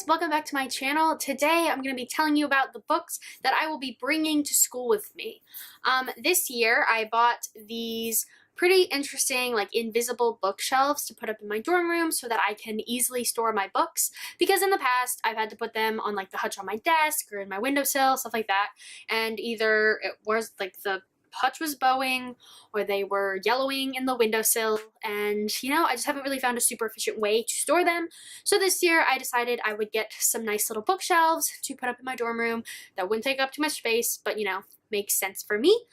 guys, welcome back to my channel. Today I'm going to be telling you about the books that I will be bringing to school with me. This year I bought these pretty interesting like invisible bookshelves to put up in my dorm room so that I can easily store my books, because in the past I've had to put them on like the hutch on my desk or in my windowsill, stuff like that, and either it was like the hutch was bowing or they were yellowing in the windowsill, and I just haven't really found a super efficient way to store them. So this year I decided I would get some nice little bookshelves to put up in my dorm room that wouldn't take up too much space, but makes sense for me.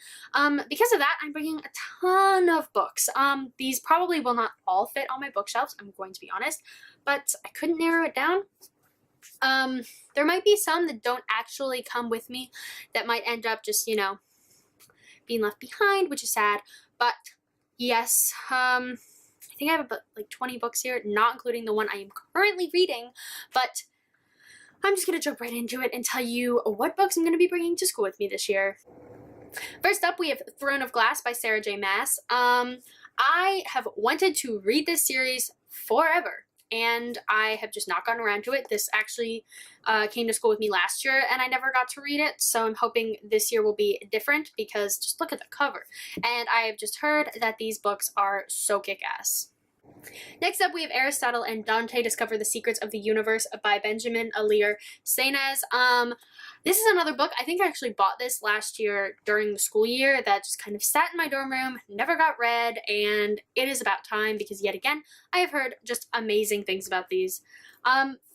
Because of that, I'm bringing a ton of books. These probably will not all fit on my bookshelves, I'm going to be honest, but I couldn't narrow it down. There might be some that don't actually come with me that might end up just, being left behind, which is sad. But yes, I think I have about like 20 books here, not including the one I am currently reading, but I'm just going to jump right into it and tell you what books I'm going to be bringing to school with me this year. First up, we have Throne of Glass by Sarah J. Maas. I have wanted to read this series forever, and I have just not gotten around to it. This actually came to school with me last year, and I never got to read it, so I'm hoping this year will be different, because just look at the cover. And I have just heard that these books are so kick-ass. Next up, we have Aristotle and Dante Discover the Secrets of the Universe by Benjamin Alir Sainez. This is another book. I think I actually bought this last year during the school year that just kind of sat in my dorm room, never got read, and it is about time, because yet again, I have heard just amazing things about these.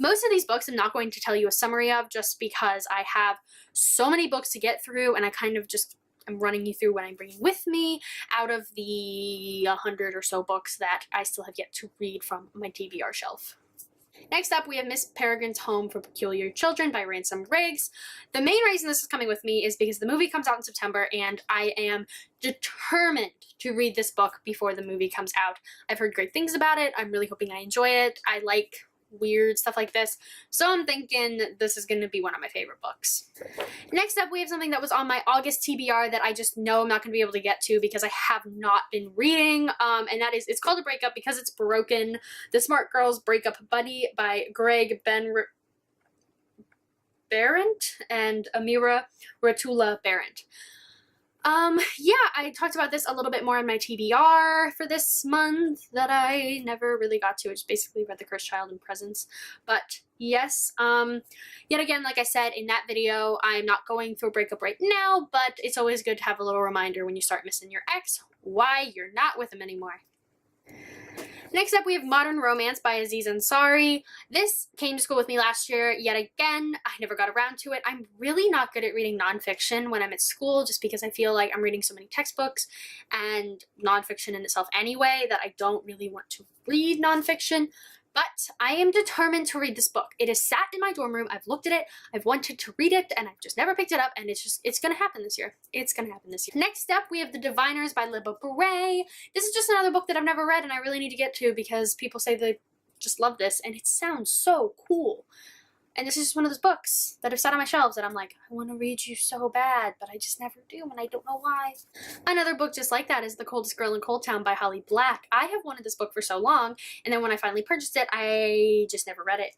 Most of these books I'm not going to tell you a summary of, just because I have so many books to get through, and I'm running you through what I'm bringing with me out of the 100 or so books that I still have yet to read from my TBR shelf. Next up, we have Miss Paragons Home for Peculiar Children by Ransom Riggs. The main reason this is coming with me is because the movie comes out in September, and I am determined to read this book before the movie comes out. I've heard great things about it. I'm really hoping I enjoy it. I like weird stuff like this, so I'm thinking this is going to be one of my favorite books. Next up, we have something that was on my August TBR that I just know I'm not going to be able to get to because I have not been reading, and that is, it's called A Breakup Because It's Broken, The Smart Girl's Breakup Buddy by Greg Barrett and Amira Ratula Barrett. Yeah, I talked about this a little bit more in my TBR for this month that I never really got to. I just basically read The Cursed Child and Presents. But yes, yet again, like I said in that video, I'm not going through a breakup right now, but it's always good to have a little reminder when you start missing your ex why you're not with him anymore. Next up, we have Modern Romance by Aziz Ansari. This came to school with me last year. Yet again, I never got around to it. I'm really not good at reading nonfiction when I'm at school, just because I feel like I'm reading so many textbooks and nonfiction in itself anyway that I don't really want to read nonfiction. But I am determined to read this book. It has sat in my dorm room. I've looked at it. I've wanted to read it, and I've just never picked it up, and it's going to happen this year. It's going to happen this year. Next up, we have The Diviners by Libba Beret. This is just another book that I've never read, and I really need to get to because people say they just love this, and it sounds so cool. And this is just one of those books that have sat on my shelves that I'm like, I want to read you so bad, but I just never do, and I don't know why. Another book just like that is The Coldest Girl in Coldtown by Holly Black. I have wanted this book for so long, and then when I finally purchased it, I just never read it.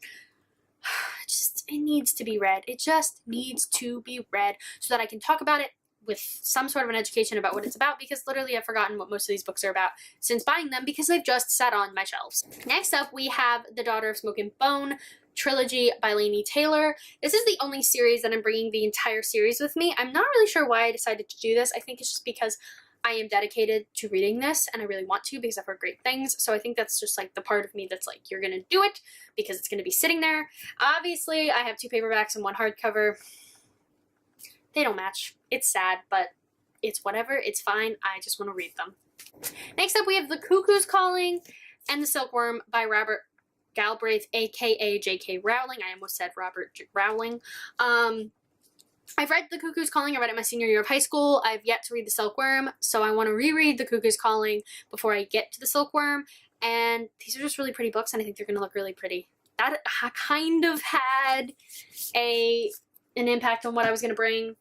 It needs to be read. It just needs to be read so that I can talk about it with some sort of an education about what it's about, because literally I've forgotten what most of these books are about since buying them because they've just sat on my shelves. Next up, we have The Daughter of Smoke and Bone Trilogy by Laini Taylor. This is the only series that I'm bringing the entire series with me. I'm not really sure why I decided to do this. I think it's just because I am dedicated to reading this, and I really want to because I've heard great things. So I think that's just like the part of me that's like, you're gonna do it because it's gonna be sitting there. Obviously, I have 2 paperbacks and 1 hardcover. They don't match. It's sad, but it's whatever. It's fine. I just want to read them. Next up, we have The Cuckoos Calling and The Silkworm by Robert Galbraith, aka J.K. Rowling. I almost said Robert Rowling. I've read The Cuckoo's Calling. I read it my senior year of high school. I've yet to read The Silkworm, so I want to reread The Cuckoo's Calling before I get to The Silkworm. And these are just really pretty books, and I think they're going to look really pretty. That kind of had an impact on what I was going to bring.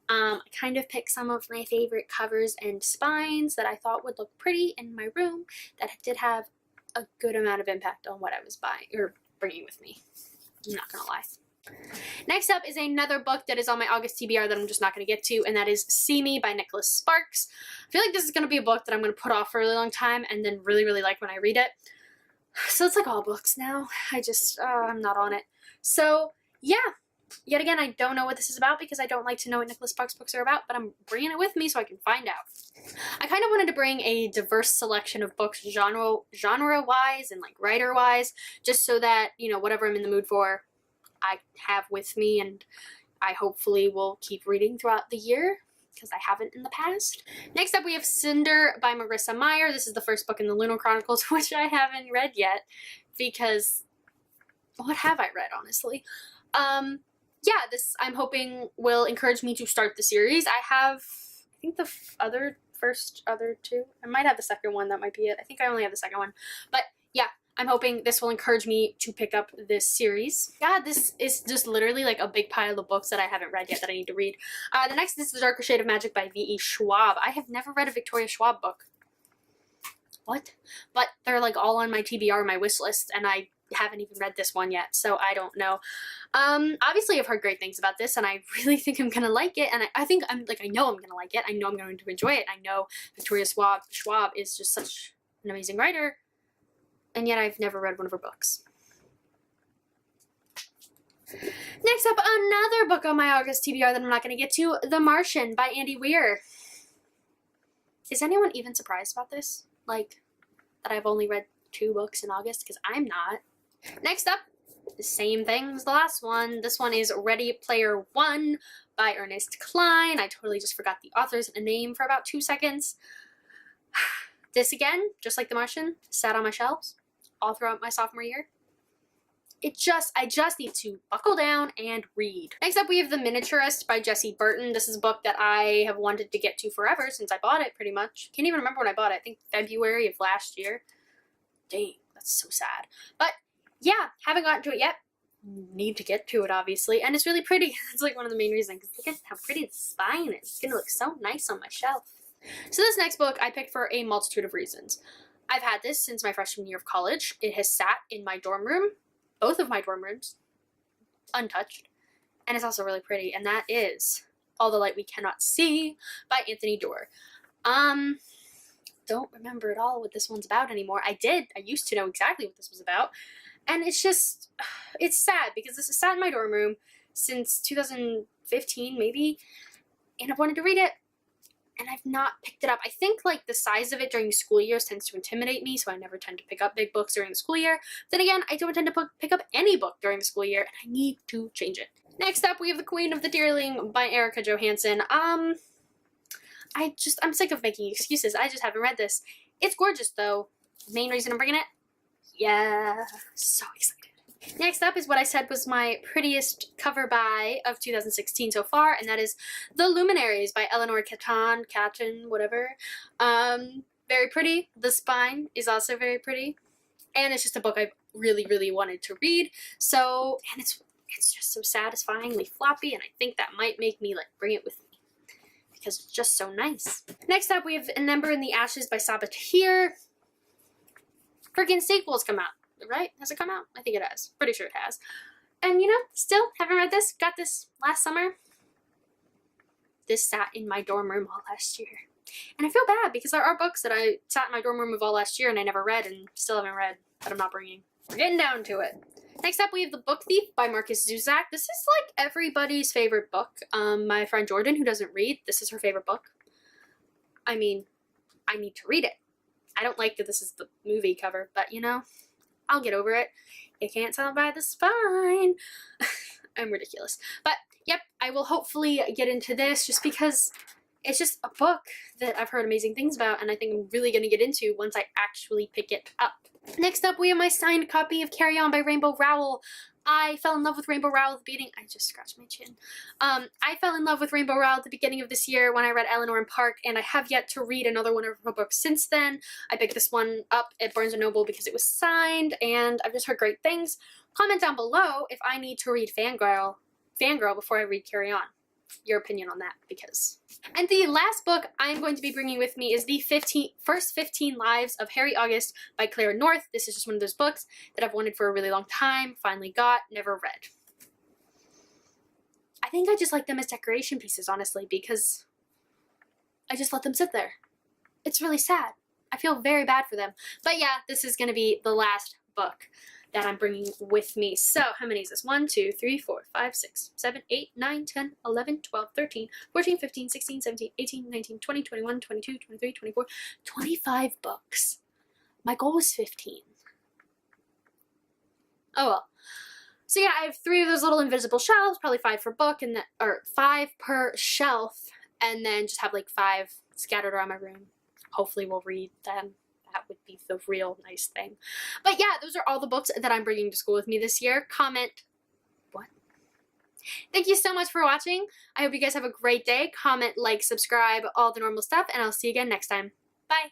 I kind of picked some of my favorite covers and spines that I thought would look pretty in my room that did have a good amount of impact on what I was buying or bringing with me. I'm not gonna lie. Next up is another book that is on my August TBR that I'm just not going to get to, and that is See Me by Nicholas Sparks. I feel like this is going to be a book that I'm going to put off for a really long time and then really, really like when I read it. So it's like all books now. I'm not on it. So, yeah. Yet again, I don't know what this is about because I don't like to know what Nicholas Sparks books are about, but I'm bringing it with me so I can find out. I kind of wanted to bring a diverse selection of books genre-wise and like writer-wise, just so that, you know, whatever I'm in the mood for, I have with me, and I hopefully will keep reading throughout the year because I haven't in the past. Next up, we have Cinder by Marissa Meyer. This is the first book in the Lunar Chronicles, which I haven't read yet because what have I read, honestly? Yeah, this I'm hoping will encourage me to start the series. I have, I think the other two. I might have the second one. That might be it. I think I only have the second one, but yeah. I'm hoping this will encourage me to pick up this series. God, this is just literally like a big pile of books that I haven't read yet that I need to read. The next is The Darker Shade of Magic by V.E. Schwab. I have never read a Victoria Schwab book. What? But they're like all on my TBR, my wish list, and I haven't even read this one yet, so I don't know. Obviously I've heard great things about this, and I really think I'm gonna like it, and I know I'm gonna like it. I know I'm going to enjoy it. I know Victoria Schwab is just such an amazing writer. And yet I've never read one of her books. Next up, another book on my August TBR that I'm not going to get to, The Martian by Andy Weir. Is anyone even surprised about this? Like, that I've only read 2 books in August? Because I'm not. Next up, the same thing as the last one. This one is Ready Player One by Ernest Cline. I totally just forgot the author's name for about 2 seconds. This again, just like The Martian, sat on my shelves all throughout my sophomore year. I just need to buckle down and read. Next up, we have The Miniaturist by Jessie Burton. This is a book that I have wanted to get to forever since I bought it, pretty much. Can't even remember when I bought it. I think February of last year. Dang, that's so sad. But yeah, haven't gotten to it yet. Need to get to it, obviously. And it's really pretty. It's like one of the main reasons. Look at how pretty the spine is. It's gonna look so nice on my shelf. So this next book I picked for a multitude of reasons. I've had this since my freshman year of college. It has sat in my dorm room, both of my dorm rooms, untouched. And it's also really pretty, and that is All the Light We Cannot See by Anthony Doerr. Don't remember at all what this one's about anymore. I used to know exactly what this was about. And it's just, it's sad because this has sat in my dorm room since 2015 maybe, and I've wanted to read it. And I've not picked it up. I think like the size of it during school years tends to intimidate me, so I never tend to pick up big books during the school year. Then again, I don't tend to pick up any book during the school year, and I need to change it. Next up, we have The Queen of the Deerling by Erica Johansson. I'm sick of making excuses. I just haven't read this. It's gorgeous though. Main reason I'm bringing it? Yeah, so excited. Next up is what I said was my prettiest cover buy of 2016 so far, and that is The Luminaries by Eleanor Catton, whatever. Very pretty. The spine is also very pretty. And it's just a book I've really, really wanted to read. So, and it's just so satisfyingly floppy, and I think that might make me like bring it with me because it's just so nice. Next up, we have An Ember in the Ashes by Sabathir. Freaking sequel's come out. Right? Has it come out? I think it has. Pretty sure it has. And you know, still haven't read this. Got this last summer. This sat in my dorm room all last year. And I feel bad because there are books that I sat in my dorm room of all last year and I never read and still haven't read that I'm not bringing. We're getting down to it. Next up, we have The Book Thief by Marcus Zuzak. This is like everybody's favorite book. My friend Jordan, who doesn't read, this is her favorite book. I mean, I need to read it. I don't like that this is the movie cover, but you know, I'll get over it. You can't tell by the spine. I'm ridiculous. But, yep, I will hopefully get into this just because it's just a book that I've heard amazing things about and I think I'm really going to get into once I actually pick it up. Next up, we have my signed copy of Carrion by Rainbow Rowell. I fell in love with Rainbow Rowell at the beginning. I just scratched my chin. I fell in love with Rainbow Rowell at the beginning of this year when I read Eleanor and Park, and I have yet to read another one of her books since then. I picked this one up at Barnes & Noble because it was signed, and I've just heard great things. Comment down below if I need to read Fangirl before I read Carrion. your opinion on that because... And the last book I'm going to be bringing with me is the first 15 Lives of Harry August by Clara North. This is just one of those books that I've wanted for a really long time, finally got, never read. I think I just like them as decoration pieces, honestly, because I just let them sit there. It's really sad. I feel very bad for them. But yeah, this is going to be the last book that I'm bringing with me. So, how many is this? 1, 2, 3, 4, 5, 6, 7, 8, 9, 10, 11, 12, 13, 14, 15, 16, 17, 18, 19, 20, 21, 22, 23, 24, 25 books. My goal was 15. Oh well. So yeah, I have 3 of those little invisible shelves, probably 5 per book, and or 5 per shelf, and then just have like 5 scattered around my room. Hopefully we'll read them. That would be the real nice thing. But yeah, those are all the books that I'm bringing to school with me this year. Comment what? Thank you so much for watching. I hope you guys have a great day. Comment, like, subscribe, all the normal stuff, and I'll see you again next time. Bye!